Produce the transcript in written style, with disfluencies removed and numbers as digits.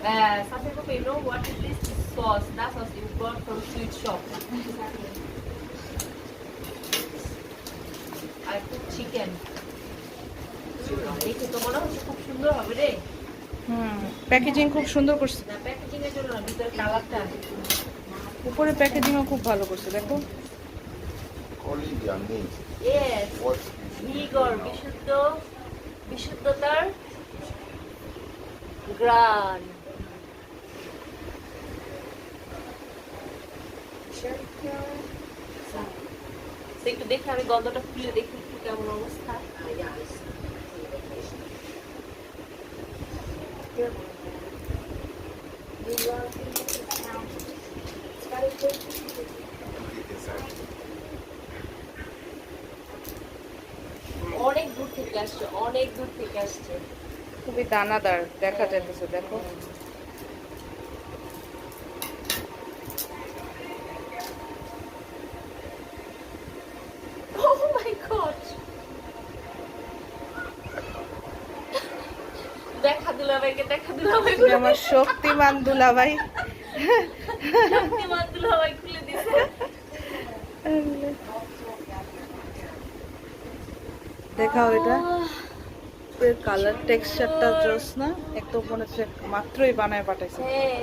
Saseko, you know what is this sauce? That sauce you bought from sweet shop. I put chicken. দেখে তো মনে হচ্ছে খুব সুন্দর হবে রে। প্যাকেজিং খুব সুন্দর করছে। না প্যাকেজিং এর জন্য না, ভিতরে কালারটা। উপরে প্যাকেজিংও খুব ভালো করছে দেখো। Yes. ভিগর বিশুদ্ধতার গ্রান। একটু দেখে আমি গন্ধটা খুলে দেখি একটু কেমন অবস্থা। অনেক দূর থেকে আসছে, অনেক দূর থেকে আসছে। খুবই দানাদার দেখা যাচ্ছে দেখো। Oh my God! দেখা দুলাভাইকে, দেখা দুলাভাই, আমার শক্তিমান দুলাভাই। শক্তিমান দুলাভাই খুলে দিছে। দেখাও এটা কালার টেক্সচারটা জোস না, একদম মনে হচ্ছে মাত্রই বানায় পাঠাইছে। হ্যাঁ